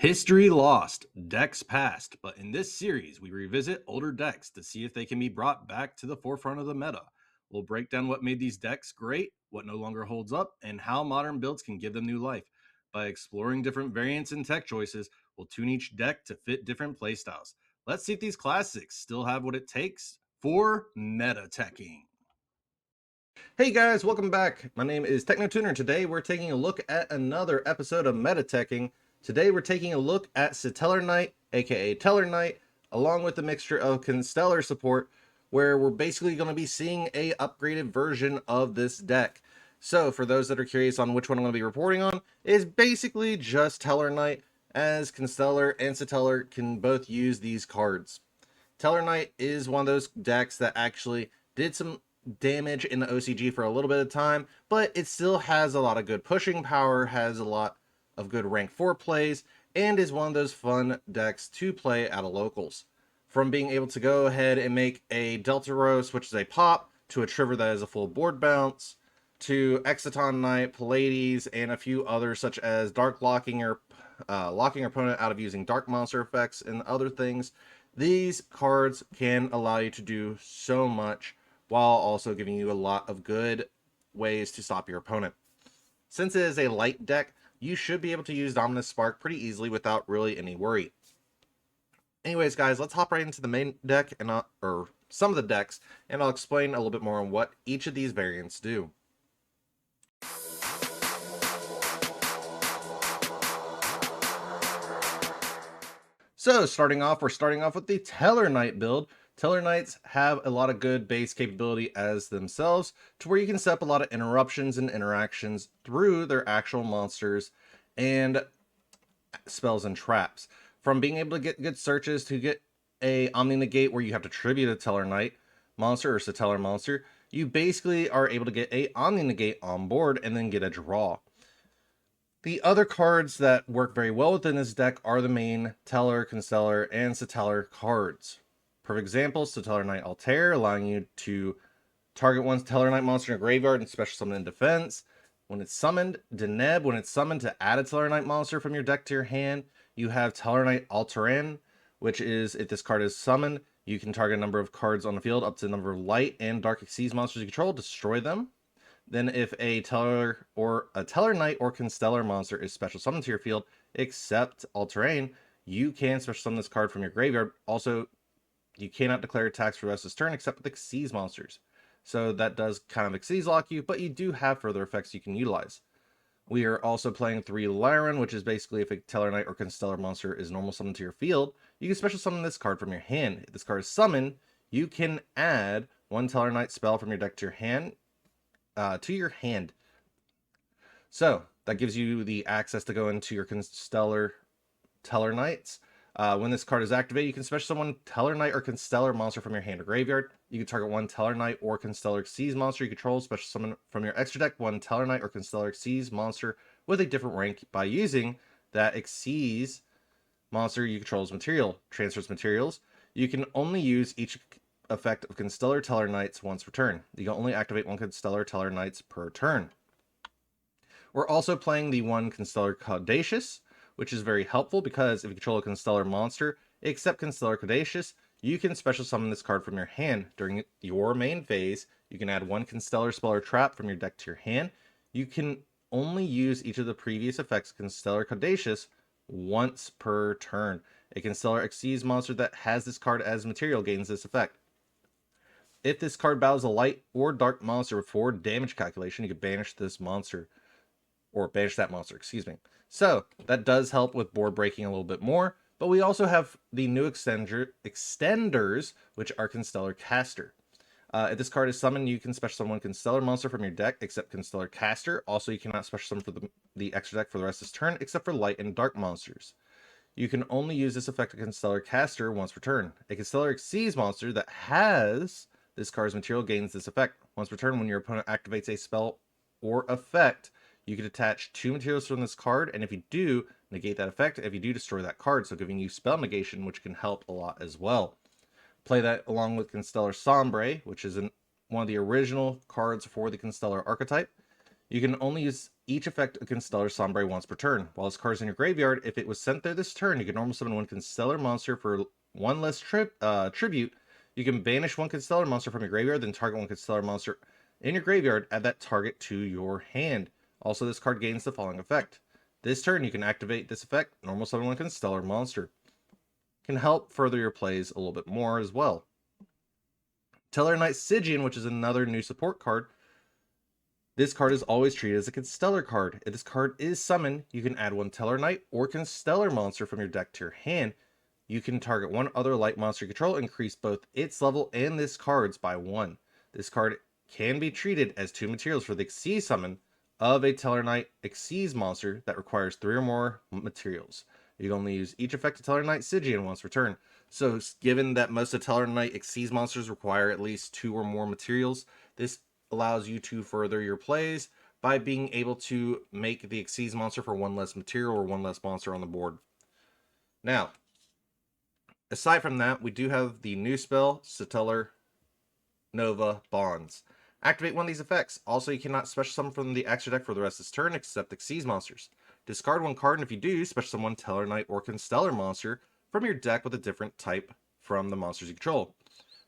History lost, decks past, but in this series, we revisit older decks to see if they can be brought back to the forefront of the meta. We'll break down what made these decks great, what no longer holds up, and how modern builds can give them new life. By exploring different variants and tech choices, we'll tune each deck to fit different playstyles. Let's see if these classics still have what it takes for meta teching. Hey guys, welcome back. My name is TechnoTuner, and today we're taking a look at another episode of Meta Teching. Today we're taking a look at Tellarknight, aka Tellarknight, along with a mixture of Constellar support, where we're basically going to be seeing a upgraded version of this deck. So for those that are curious on which one I'm going to be reporting on, is basically just Tellarknight, as Constellar and Satellar can both use these cards. Tellarknight is one of those decks that actually did some damage in the OCG for a little bit of time, but it still has a lot of good pushing power, has a lot of good rank 4 plays, and is one of those fun decks to play at a locals. From being able to go ahead and make a Delta Rose, which is a pop, to a Trigger that is a full board bounce, to Exciton Knight, Pallades, and a few others such as Dark locking your opponent out of using Dark Monster effects and other things. These cards can allow you to do so much while also giving you a lot of good ways to stop your opponent. Since it is a light deck, you should be able to use Dominus Spark pretty easily without really any worry. Anyways, guys, let's hop right into the main deck, and or some of the decks, and I'll explain a little bit more on what each of these variants do. So starting off, we're starting off with the Tellarknight build. Tellarknights have a lot of good base capability as themselves, to where you can set up a lot of interruptions and interactions through their actual monsters and spells and traps. From being able to get good searches to get a Omni Negate where you have to tribute a Tellarknight monster or Satellar monster, you basically are able to get a Omni Negate on board and then get a draw. The other cards that work very well within this deck are the main Tellar, Constellar, and Satellar cards. Perfect examples, Tellarknight Altair, allowing you to target one Tellarknight monster in a graveyard and special summon in defense. When it's summoned, Deneb, when it's summoned to add a Tellarknight monster from your deck to your hand, you have Tellarknight Altair, which is, if this card is summoned, you can target a number of cards on the field up to the number of light and dark Xyz monsters you control, destroy them. Then if a Tellarknight or Constellar monster is special summoned to your field, except Altair, you can special summon this card from your graveyard. Also, you cannot declare attacks for the rest of this turn except with Xyz monsters. So that does kind of Xyz lock you, but you do have further effects you can utilize. We are also playing 3 Lyran, which is basically if a Tellarknight or Constellar monster is normal summoned to your field, you can special summon this card from your hand. If this card is summoned, you can add one Tellarknight spell from your deck to your hand. So that gives you the access to go into your Constellar Tellarknights. When this card is activated, you can special summon Tellarknight or Constellar monster from your hand or graveyard. You can target one Tellarknight or Constellar Xyz monster you control, special summon from your extra deck one Tellarknight or Constellar Xyz monster with a different rank by using that Xyz monster you control's material. Transfers materials. You can only use each effect of Constellar Tellarknights once per turn. You can only activate one Constellar Tellarknights per turn. We're also playing the one Constellar Caduceus, which is very helpful because if you control a Constellar monster, except Constellar Caduceus, you can special summon this card from your hand. During your main phase, you can add one Constellar spell or trap from your deck to your hand. You can only use each of the previous effects Constellar Caduceus once per turn. A Constellar Xyz monster that has this card as material gains this effect. If this card battles a light or dark monster before damage calculation, you can banish this monster. Or banish that monster, excuse me. So that does help with board breaking a little bit more. But we also have the new extenders, which are Constellar Caster. If this card is summoned, you can special summon one Constellar monster from your deck, except Constellar Caster. Also, you cannot special summon for the extra deck for the rest of this turn, except for light and dark monsters. You can only use this effect of Constellar Caster once per turn. A Constellar Xyz monster that has this card's material gains this effect. Once per turn, when your opponent activates a spell or effect, you can attach 2 materials from this card, and if you do, negate that effect. If you do, destroy that card, so giving you spell negation, which can help a lot as well. Play that along with Constellar Sombre, which is one of the original cards for the Constellar archetype. You can only use each effect against Stellar Sombre once per turn. While this card is in your graveyard, if it was sent there this turn, you can normal summon one Constellar monster for one less tribute. You can banish one Constellar monster from your graveyard, then target one Constellar monster in your graveyard, add that target to your hand. Also, this card gains the following effect. This turn, you can activate this effect, normal summon one Constellar monster. Can help further your plays a little bit more as well. Tellarknights Stygian, which is another new support card. This card is always treated as a Constellar card. If this card is summoned, you can add one Tellarknight or Constellar monster from your deck to your hand. You can target one other light monster you control, increase both its level and this card's by 1. This card can be treated as 2 materials for the Xyz summon of a Tellarknight Xyz monster that requires 3 or more materials. You can only use each effect of Tellarknight Stygian once per turn. So given that most of Tellarknight Xyz monsters require at least 2 or more materials, this allows you to further your plays by being able to make the Xyz monster for 1 less material or 1 less monster on the board. Now, aside from that, we do have the new spell, Stellar Nova Bonds. Activate one of these effects. Also, you cannot special summon from the extra deck for the rest of this turn except Xyz monsters. Discard one card, and if you do, special summon one Tellarknight or Constellar monster from your deck with a different type from the monsters you control.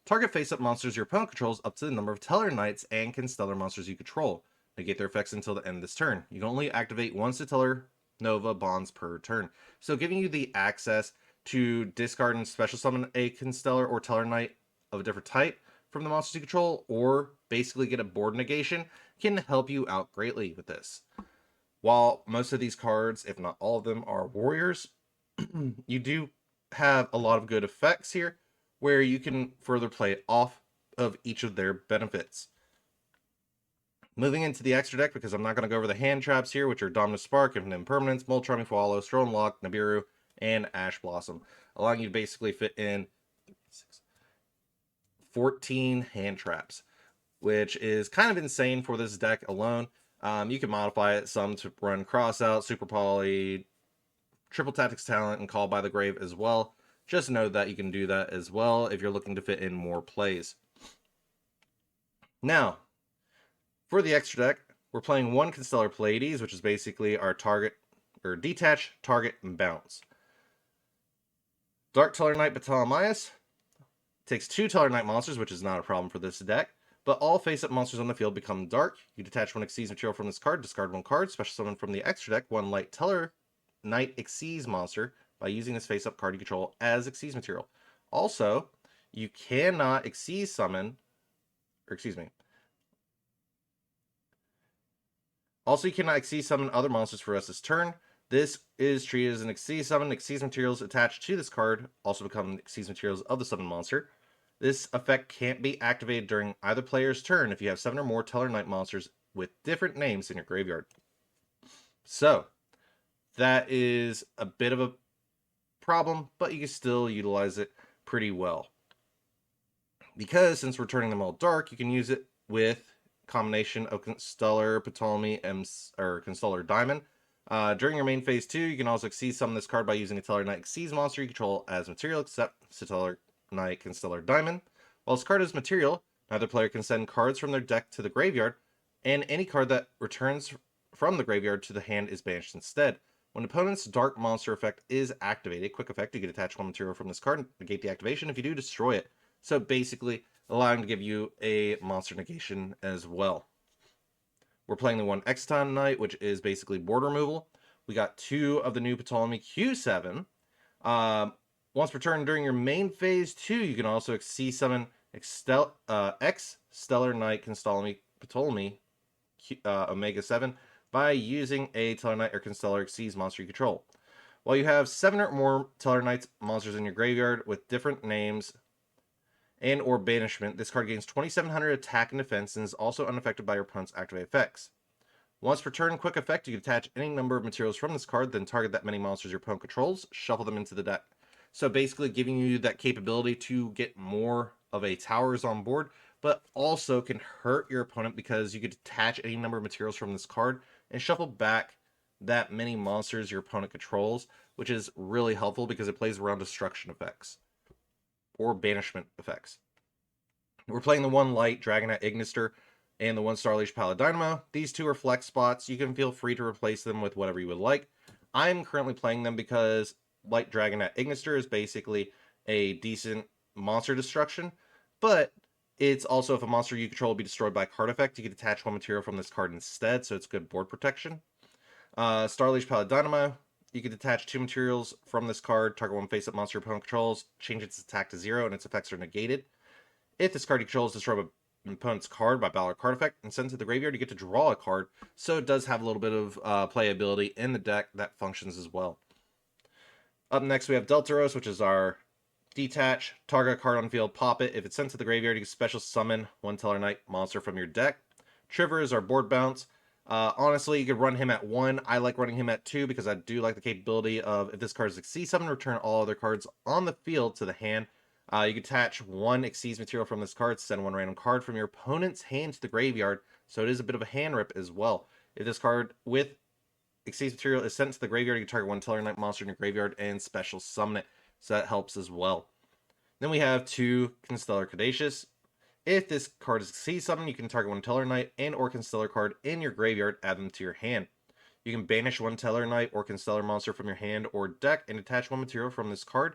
Target face-up monsters your opponent controls up to the number of Tellarknights and Constellar monsters you control. Negate their effects until the end of this turn. You can only activate one Stellar Nova Bonds per turn. So giving you the access to discard and special summon a Constellar or Tellarknight of a different type from the monsters you control, or basically get a board negation, can help you out greatly with this. While most of these cards, if not all of them, are warriors, you do have a lot of good effects here where you can further play off of each of their benefits. Moving into the extra deck, because I'm not going to go over the hand traps here, which are Dominus Spark, Infinite Impermanence, Mold Charming Swallow, Strolling Lock, Nibiru, and Ash Blossom, allowing you to basically fit in 14 hand traps, which is kind of insane for this deck alone. You can modify it some to run Crossout, Super Poly, Triple Tactics Talent, and Call by the Grave as well. Just know that you can do that as well if you're looking to fit in more plays. Now, for the extra deck, we're playing one Constellar Pleiades, which is basically our target, or detach, target, and bounce. Dark Tellarknight Batalamias takes 2 Tellarknight monsters, which is not a problem for this deck, but all face-up monsters on the field become dark. You detach one Xyz material from this card, discard one card, special summon from the extra deck one light Tellarknight Xyz monster by using this face-up card you control as Xyz material. Also, you cannot Xyz summon, or excuse me. Also, you cannot Xyz summon other monsters for the rest of this turn. This is treated as an Xyz summon. Xyz materials attached to this card also become Xyz materials of the summon monster. This effect can't be activated during either player's turn if you have 7 or more Tellarknight monsters with different names in your graveyard. So, that is a bit of a problem, but you can still utilize it pretty well. Because since we're turning them all dark, you can use it with combination of Constellar, Ptolemy, or Constellar Diamond. During your main phase 2, you can also Xyz summon this card by using a Tellarknight Xyz monster you control as material, except Tellarknight Constellar Diamond. While this card is material, neither player can send cards from their deck to the graveyard, and any card that returns from the graveyard to the hand is banished instead. When an opponent's dark monster effect is activated, quick effect, you can attach one material from this card and negate the activation. If you do, destroy it. So basically, allowing to give you a monster negation as well. We're playing the one Exton Knight, which is basically board removal. We got 2 of the new Ptolemy Q7. Once per turn during your main phase 2, you can also Xyz summon X Stellar Knight Ptolemy Omega 7 by using a Tellarknight or Constellar Xyz monster you control. While you have 7 or more Tellarknights monsters in your graveyard with different names and or banishment, this card gains 2700 attack and defense and is also unaffected by your opponent's activate effects. Once per turn, quick effect, you can attach any number of materials from this card, then target that many monsters your opponent controls, shuffle them into the deck. So basically giving you that capability to get more of a towers on board, but also can hurt your opponent because you could attach any number of materials from this card and shuffle back that many monsters your opponent controls, which is really helpful because it plays around destruction effects or banishment effects. We're playing the one light Dragonite Ignister. and the 1-star Leash Paladynamo. These two are flex spots. You can feel free to replace them with whatever you would like. I'm currently playing them because Light Dragon at Ignister is basically a decent monster destruction, but it's also if a monster you control will be destroyed by a card effect, you can detach one material from this card instead, so it's good board protection. Starleash Paladynamo, you can detach 2 materials from this card, target one face-up monster your opponent controls, change its attack to 0, and its effects are negated. If this card you control is destroyed by an opponent's card by battle or card effect and sent to the graveyard, you get to draw a card, so it does have a little bit of playability in the deck that functions as well. Up next, we have Deltaros, which is our detach, target a card on field, pop it. If it's sent to the graveyard, you can special summon one Tellarknight monster from your deck. Trivor is our board bounce. Honestly, you could run him at 1. I like running him at 2 because I do like the capability of, if this card is Xyz summon, return all other cards on the field to the hand. You can attach 1 Xyz material from this card, send 1 random card from your opponent's hand to the graveyard, so it is a bit of a hand rip as well. If this card with Xyz material is sent to the graveyard, you can target 1 Tellarknight monster in your graveyard and special summon it, so that helps as well. Then we have 2 Constellar Caduceus. If this card is Xyz summon, you can target 1 Tellarknight and or Constellar card in your graveyard, add them to your hand. You can banish 1 Tellarknight or Constellar monster from your hand or deck and attach 1 material from this card.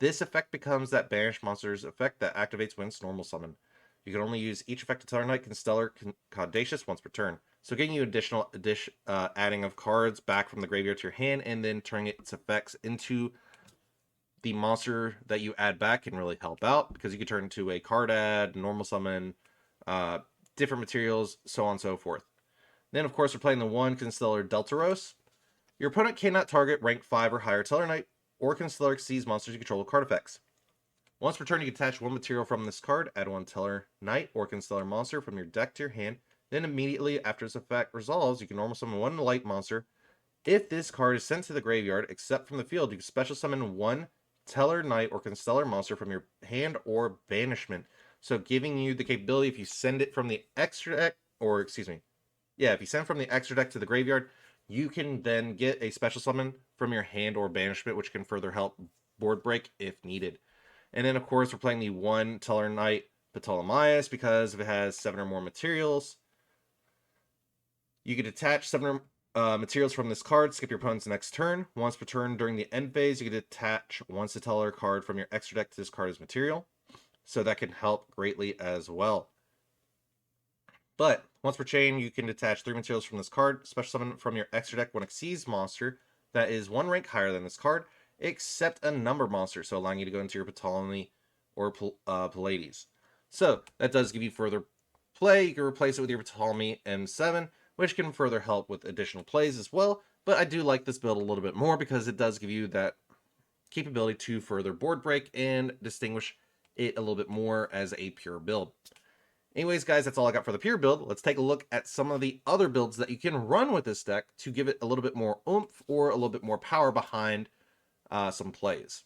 This effect becomes that banished monster's effect that activates when it's normal summon. You can only use each effect of Tellarknight, Constellar, Caduceus once per turn. So getting you additional adding of cards back from the graveyard to your hand and then turning its effects into the monster that you add back can really help out because you can turn into a card add, normal summon, different materials, so on and so forth. Then, of course, we're playing the 1 Constellar Deltaros. Your opponent cannot target rank 5 or higher Tellarknight or Constellar Xyz monsters you control with card effects. Once per turn, you can attach 1 material from this card, add 1 Tellarknight or Constellar monster from your deck to your hand. Then immediately after its effect resolves, you can normal summon 1 light monster. If this card is sent to the graveyard, except from the field, you can special summon 1 Tellarknight or Constellar monster from your hand or banishment. So giving you the capability, if you send it from the extra deck, or excuse me, yeah, if you send from the extra deck to the graveyard, you can then get a special summon from your hand or banishment, which can further help board break if needed. And then, of course, we're playing the 1 Tellarknight Ptolemaeus because if it has 7 or more materials, you can attach 7 materials from this card, skip your opponent's next turn. Once per turn during the end phase, you can attach 1 Stellar card from your extra deck to this card as material. So that can help greatly as well. But once per chain, you can detach 3 materials from this card, special summon from your extra deck 1 Xyz monster that is 1 rank higher than this card, except a number monster, so allowing you to go into your Ptolemy or Pallades. So that does give you further play. You can replace it with your Ptolemy M7, which can further help with additional plays as well. But I do like this build a little bit more because it does give you that capability to further board break and distinguish it a little bit more as a pure build. Anyways, guys, that's all I got for the pure build. Let's take a look at some of the other builds that you can run with this deck to give it a little bit more oomph or a little bit more power behind some plays.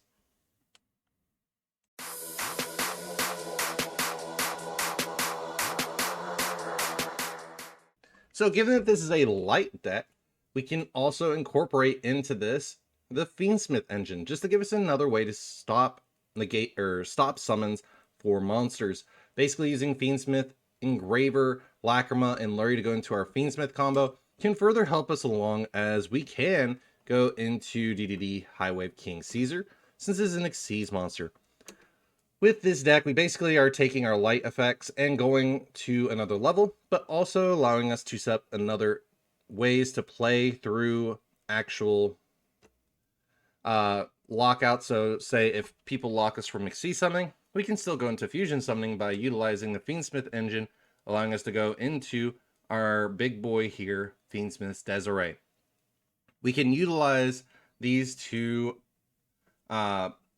So given that this is a light deck, we can also incorporate into this the Fiendsmith engine, just to give us another way to stop, negate, or stop summons for monsters. Basically using Fiendsmith, Engraver, Lacrima, and Lurie to go into our Fiendsmith combo can further help us along as we can go into DDD Highwave King Caesar, since this is an Xyz monster. With this deck, we basically are taking our light effects and going to another level, but also allowing us to set up another ways to play through actual lockout. So say if people lock us from Xyz summoning, we can still go into fusion summoning by utilizing the Fiendsmith engine, allowing us to go into our big boy here, Fiendsmith's Desiree. We can utilize these two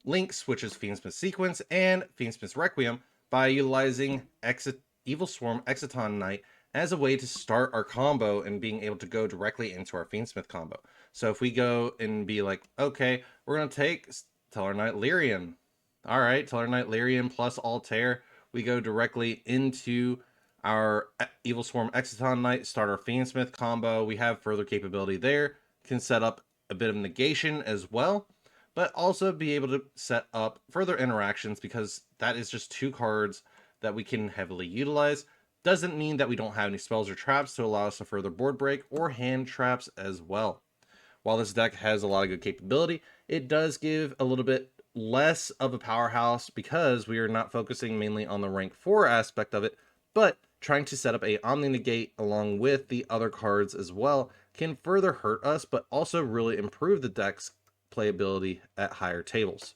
links, which is Fiendsmith Sequence and Fiendsmith Requiem, by utilizing Evil Swarm Exciton Knight as a way to start our combo and being able to go directly into our Fiendsmith combo. So if we go and be like, okay, we're going to take Tellarknight Lyrian. All right, Tellarknight Lyrian plus Altair. We go directly into our Evil Swarm Exciton Knight, start our Fiendsmith combo. We have further capability there. Can set up a bit of negation as well, but also be able to set up further interactions because that is just 2 cards that we can heavily utilize. Doesn't mean that we don't have any spells or traps to allow us to further board break or hand traps as well. While this deck has a lot of good capability, it does give a little bit less of a powerhouse because we are not focusing mainly on the rank 4 aspect of it, but trying to set up a Omni Negate along with the other cards as well can further hurt us, but also really improve the deck's playability at higher tables.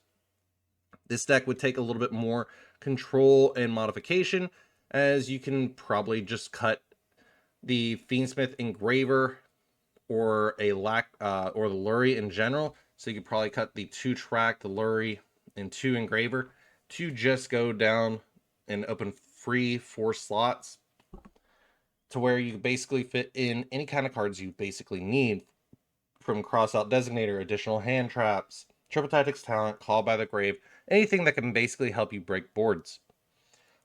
This deck would take a little bit more control and modification, as you can probably just cut the Fiendsmith Engraver or the Lurie in general. So you could probably cut the 2-track, the Lurie, and 2 Engraver to just go down and open free 4 slots to where you basically fit in any kind of cards you basically need, from Crossout Designator, additional hand traps, Triple Tactics Talent, Call by the Grave, anything that can basically help you break boards.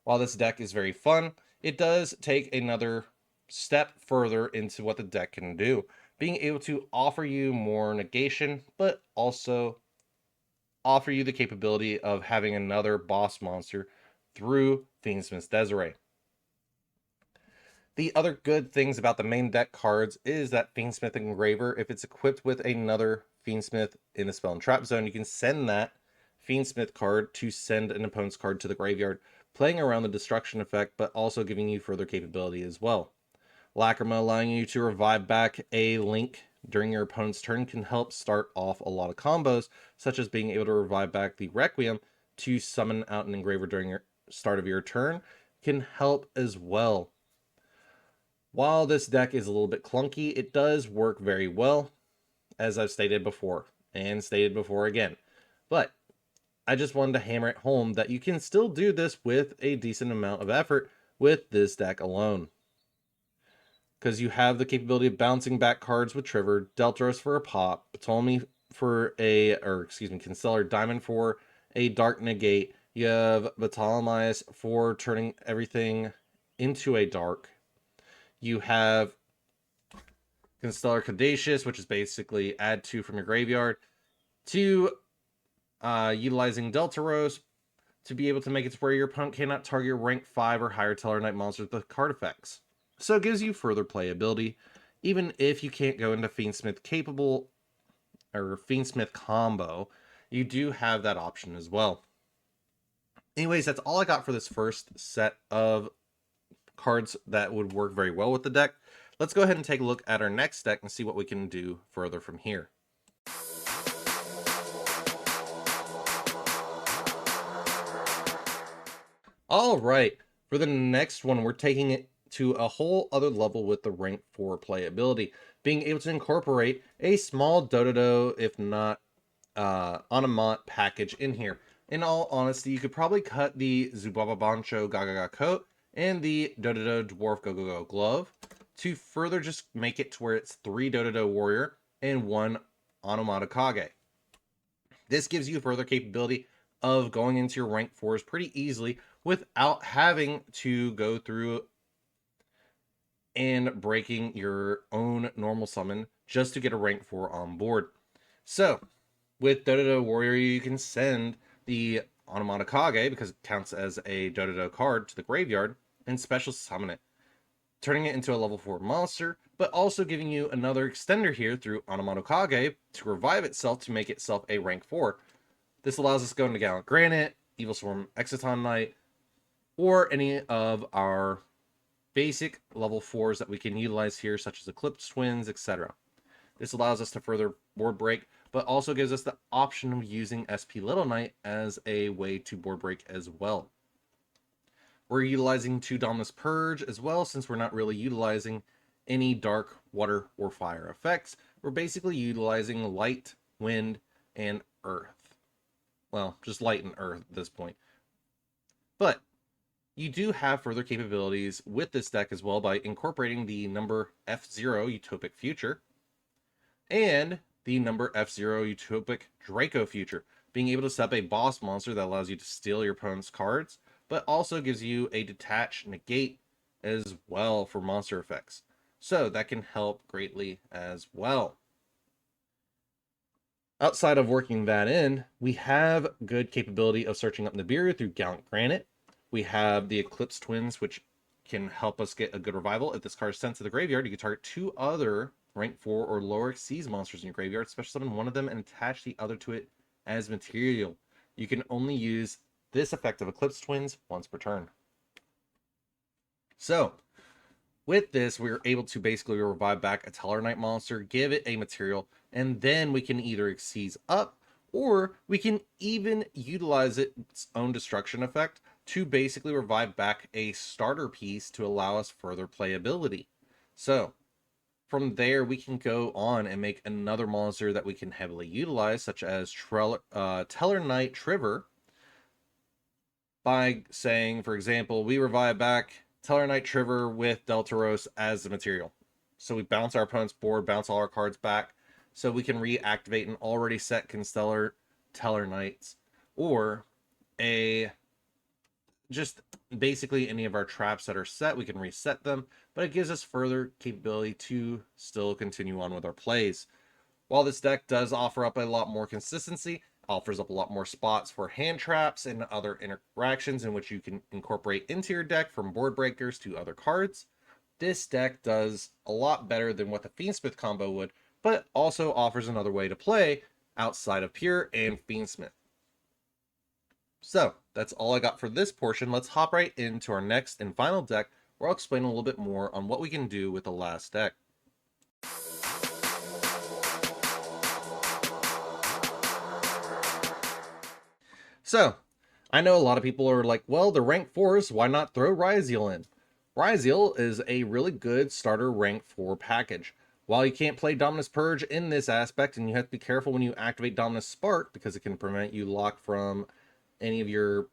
While this deck is very fun, it does take another step further into what the deck can do, being able to offer you more negation, but also offer you the capability of having another boss monster through Fiendsmith's Desiree. The other good things about the main deck cards is that Fiendsmith Engraver, if it's equipped with another Fiendsmith in the spell and trap zone, you can send that Fiendsmith card to send an opponent's card to the graveyard, playing around the destruction effect, but also giving you further capability as well. Lacrima, allowing you to revive back a link during your opponent's turn, can help start off a lot of combos, such as being able to revive back the Requiem to summon out an Engraver during your start of your turn, can help as well. While this deck is a little bit clunky, it does work very well, as I've stated before, and stated before again. But I just wanted to hammer it home that you can still do this with a decent amount of effort with this deck alone. Because you have the capability of bouncing back cards with Trigger, Deltaros for a pop, Ptolemy for Constellar Diamond for a Dark Negate. You have Ptolemy for turning everything into a dark. You have Constellar Caduceus, which is basically add 2 from your graveyard, to utilizing Deltaros to be able to make it to where your opponent cannot target rank 5 or higher Tellarknight monsters with card effects. So it gives you further playability, even if you can't go into Fiendsmith capable or Fiendsmith combo, you do have that option as well. Anyways, that's all I got for this first set of cards that would work very well with the deck. Let's go ahead and take a look at our next deck and see what we can do further from here. All right, for the next one, we're taking it to a whole other level with the rank 4 playability, being able to incorporate a small Dodo, if not Onomot package in here. In all honesty, you could probably cut the Zubaba Bancho Gagaga coat and the Dodo Dwarf Go Go Go glove to further just make it to where it's 3 Dodo Warrior and 1 Onomatakage. This gives you further capability of going into your rank 4s pretty easily without having to go through and breaking your own normal summon just to get a rank 4 on board. So, with Dodo Warrior, you can send the Onomatakage, because it counts as a Dodo card, to the graveyard and special summon it, turning it into a level 4 monster, but also giving you another extender here through Onomatakage to revive itself to make itself a rank 4. This allows us to go into Gallant Granite, Evil Swarm Exciton Knight, or any of our basic level 4s that we can utilize here, such as Eclipse Twins, etc. This allows us to further board break, but also gives us the option of using SP Little Knight as a way to board break as well. We're utilizing 2 Dauntless Purge as well, since we're not really utilizing any dark, water, or fire effects. We're basically utilizing light, wind, and earth. Well, just light and earth at this point. But you do have further capabilities with this deck as well by incorporating the number F0 Utopic Future and the number F0 Utopic Draco Future, being able to set up a boss monster that allows you to steal your opponent's cards, but also gives you a detach negate as well for monster effects. So that can help greatly as well. Outside of working that in, we have good capability of searching up Nibiru through Gallant Granite. We have the Eclipse Twins, which can help us get a good revival. If this card is sent to the graveyard, you can target 2 other rank 4 or lower Xyz monsters in your graveyard, special summon one of them, and attach the other to it as material. You can only use this effect of Eclipse Twins once per turn. So, with this, we're able to basically revive back a Tellarknight monster, give it a material, and then we can either Xyz up, or we can even utilize its own destruction effect to basically revive back a starter piece to allow us further playability. So, from there, we can go on and make another monster that we can heavily utilize, such as Tellarknight Triver, by saying, for example, we revive back Tellarknight Triver with Deltaros as the material. So we bounce our opponent's board, bounce all our cards back, so we can reactivate an already set Constellar Tellarknights, or just basically any of our traps that are set, we can reset them, but it gives us further capability to still continue on with our plays. While this deck does offer up a lot more consistency, offers up a lot more spots for hand traps and other interactions in which you can incorporate into your deck, from board breakers to other cards, this deck does a lot better than what the Fiendsmith combo would, but also offers another way to play outside of Pure and Fiendsmith. So, that's all I got for this portion. Let's hop right into our next and final deck, where I'll explain a little bit more on what we can do with the last deck. So, I know a lot of people are like, well, the rank 4s, why not throw Ryziel in? Ryziel is a really good starter rank 4 package. While you can't play Dominus Purge in this aspect, and you have to be careful when you activate Dominus Spark, because it can prevent you lock from any of your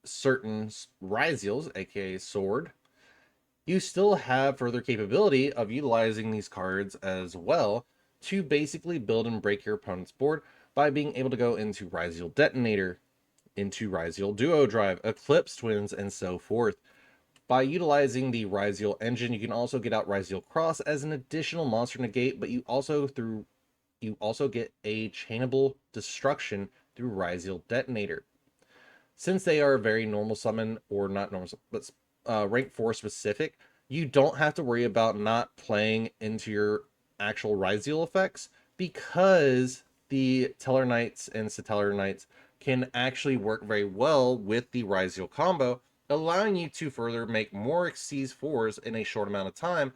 certain Ryziels, aka Sword, you still have further capability of utilizing these cards as well to basically build and break your opponent's board by being able to go into Ryziel Detonator, into Ryziel Duo Drive, Eclipse Twins, and so forth. By utilizing the Ryziel engine, you can also get out Ryziel Cross as an additional monster negate, but you also get a chainable destruction through Ryziel Detonator. Since they are very normal summon, or not normal, but rank 4 specific, you don't have to worry about not playing into your actual Ryziel effects, because the Tellarknights and Tellarknights can actually work very well with the Ryziel combo, allowing you to further make more Xyz 4s in a short amount of time,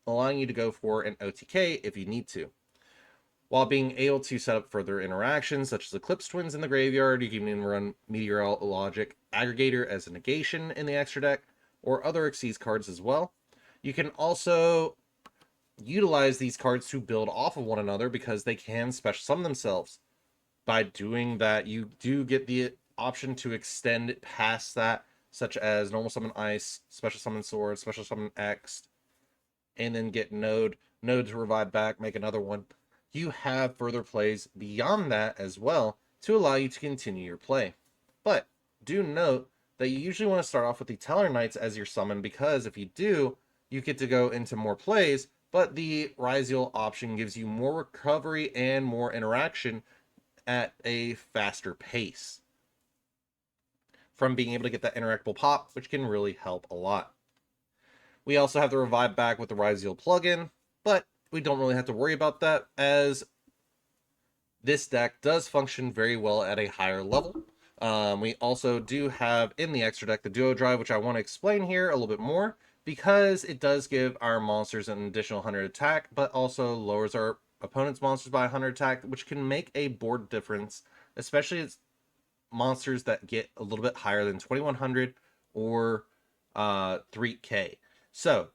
allowing you to go for an OTK if you need to. While being able to set up further interactions, such as Eclipse Twins in the graveyard, you can even run Meteorologic Aggregator as a negation in the extra deck, or other Xyz cards as well. You can also utilize these cards to build off of one another, because they can special summon themselves. By doing that, you do get the option to extend past that, such as normal summon Ice, special summon Sword, special summon X, and then get Node to revive back, make another one. You have further plays beyond that as well to allow you to continue your play. But do note that you usually want to start off with the Tellarknights as your summon, because if you do, you get to go into more plays, but the Ryziel option gives you more recovery and more interaction at a faster pace from being able to get that interactable pop, which can really help a lot. We also have the revive back with the Ryziel plugin, but we don't really have to worry about that, as this deck does function very well at a higher level. We also do have in the extra deck the Duo Drive, which I want to explain here a little bit more, because it does give our monsters an additional 100 attack, but also lowers our opponent's monsters by 100 attack, which can make a board difference, especially as monsters that get a little bit higher than 2100 or 3k. So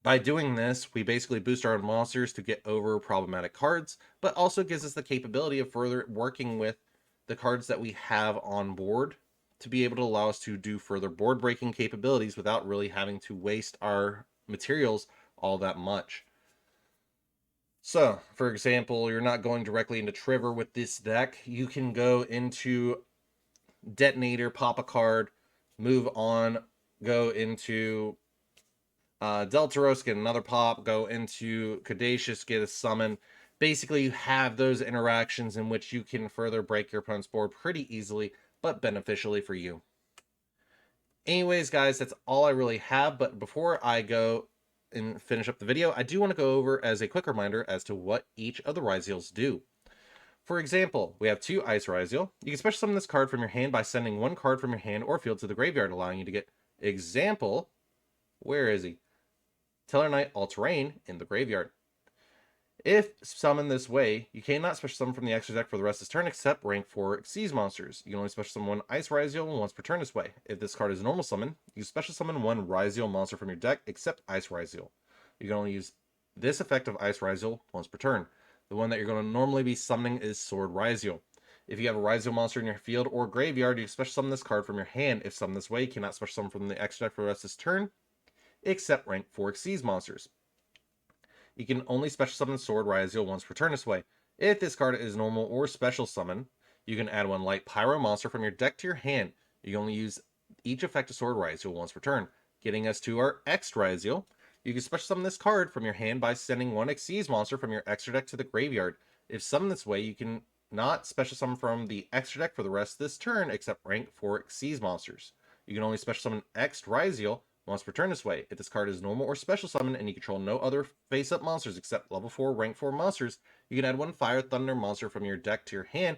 by doing this, we basically boost our own monsters to get over problematic cards, but also gives us the capability of further working with the cards that we have on board to be able to allow us to do further board breaking capabilities without really having to waste our materials all that much. So, for example, you're not going directly into Triver with this deck. You can go into Detonator, pop a card, move on, go into Deltaros, get another pop, go into Caduceus, get a summon. Basically, you have those interactions in which you can further break your opponent's board pretty easily, but beneficially for you. Anyways, guys, that's all I really have. But before I go and finish up the video, I do want to go over as a quick reminder as to what each of the Ryseals do. For example, we have 2 Ice Ryseal. You can special summon this card from your hand by sending 1 card from your hand or field to the graveyard, allowing you to get example, where is he? Tellarknight All-Terrain in the graveyard. If summoned this way, you cannot special summon from the extra deck for the rest of this turn except rank 4 Xyz monsters. You can only special summon 1 Ice Ryseal once per turn this way. If this card is a normal summon, you special summon 1 Ryseal monster from your deck except Ice Ryseal. You can only use this effect of Ice Ryseal once per turn. The one that you're going to normally be summoning is Sword Ryseal. If you have a Ryseal monster in your field or graveyard, you can special summon this card from your hand. If summoned this way, you cannot special summon from the extra deck for the rest of this turn except rank 4 Xyz monsters. You can only special summon Sword Ryseal once per turn this way. If this card is normal or special summon, you can add 1 Light Pyro monster from your deck to your hand. You can only use each effect of Sword Ryseal once per turn. Getting us to our X Ryseal, you can special summon this card from your hand by sending 1 Xyz monster from your extra deck to the graveyard. If summoned this way, you can not special summon from the extra deck for the rest of this turn except rank 4 Xyz monsters. You can only special summon X Ryseal once per turn this way. If this card is normal or special summon and you control no other face-up monsters except level 4, rank 4 monsters, you can add 1 Fire Thunder monster from your deck to your hand.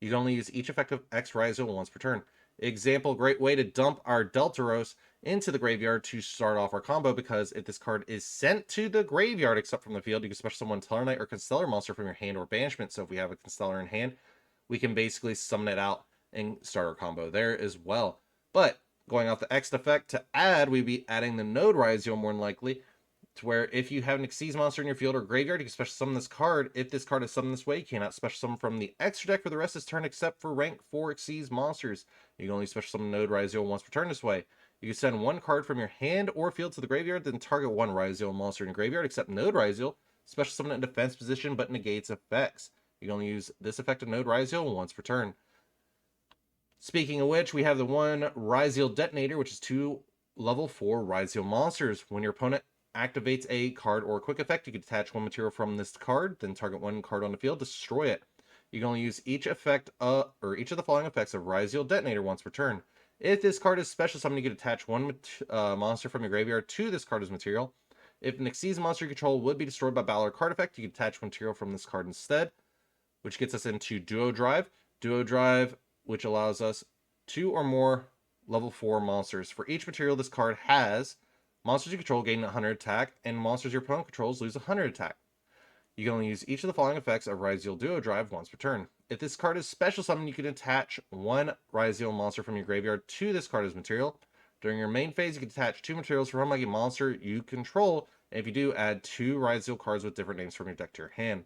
You can only use each effect of X Ryseal once per turn. Example, great way to dump our Deltaros into the graveyard to start off our combo, because if this card is sent to the graveyard except from the field, you can special summon Tellarknight or Constellar monster from your hand or banishment. So if we have a Constellar in hand, we can basically summon it out and start our combo there as well. But going off the X effect to add, we'd be adding the Node Ryseal more than likely, to where if you have an Xyz monster in your field or graveyard, you can special summon this card. If this card is summoned this way, you cannot special summon from the extra deck for the rest of this turn except for rank 4 Xyz monsters. You can only special summon Node Ryseal once per turn this way. You can send 1 card from your hand or field to the graveyard, then target 1 Ryseal monster in your graveyard except Node Ryseal. Special summon it in defense position but negates effects. You can only use this effect of Node Ryseal once per turn. Speaking of which, we have the 1 Ryseal Detonator, which is 2 level 4 Ryseal monsters. When your opponent activates a card or a quick effect, you can detach 1 material from this card, then target 1 card on the field, destroy it. You can only use each effect or each of the following effects of Ryseal Detonator once per turn. If this card is special summoned, you can attach 1 monster from your graveyard to this card as material. If an Xyz monster you control would be destroyed by battle or card effect, you can attach material from this card instead, which gets us into Duo Drive. Duo Drive, which allows us 2 or more level 4 monsters. For each material this card has, monsters you control gain 100 attack, and monsters your opponent controls lose 100 attack. You can only use each of the following effects of Ryseal Duo Drive once per turn. If this card is special summoned, you can attach 1 Ryseal monster from your graveyard to this card as material. During your main phase, you can attach 2 materials from a monster you control, and if you do, add 2 Ryseal cards with different names from your deck to your hand,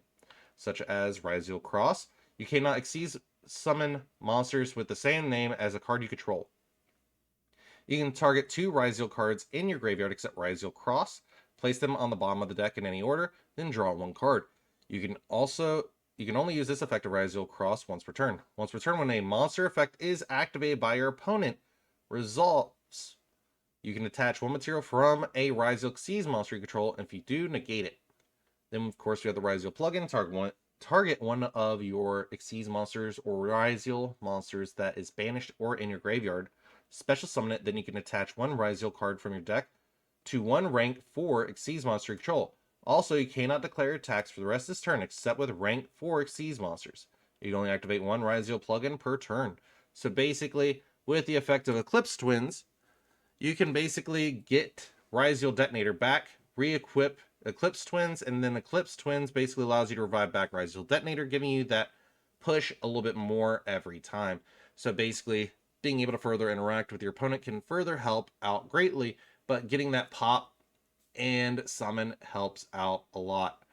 such as Ryseal Cross. You cannot Xyz summon monsters with the same name as a card you control. You can target 2 Ryseal cards in your graveyard except Ryseal Cross, place them on the bottom of the deck in any order, then draw 1 card. You can only use this effect of Ryseal Cross once per turn. Once per turn, when a monster effect is activated by your opponent, resolves, you can attach 1 material from a Ryseal Xyz monster you control, and if you do, negate it. Then, of course, we have the Ryseal plugin. Target one of your Xyz monsters or Ryseal monsters that is banished or in your graveyard. Special summon it, then you can attach 1 Ryseal card from your deck to 1 rank 4 Xyz monster you control. Also, you cannot declare attacks for the rest of this turn except with rank 4 Xyz monsters. You can only activate 1 Ryseal plugin per turn. So basically, with the effect of Eclipse Twins, you can basically get Ryseal Detonator back, re-equip Eclipse Twins, and then Eclipse Twins basically allows you to revive back Ryseal Detonator, giving you that push a little bit more every time. So basically, being able to further interact with your opponent can further help out greatly, but getting that pop and summon helps out a lot.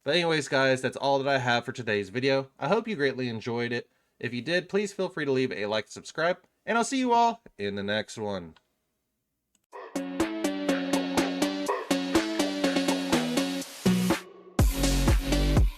But anyways, guys, that's all that I have for today's video. I hope you greatly enjoyed it. If you did, please feel free to leave a like and subscribe, and I'll see you all in the next one.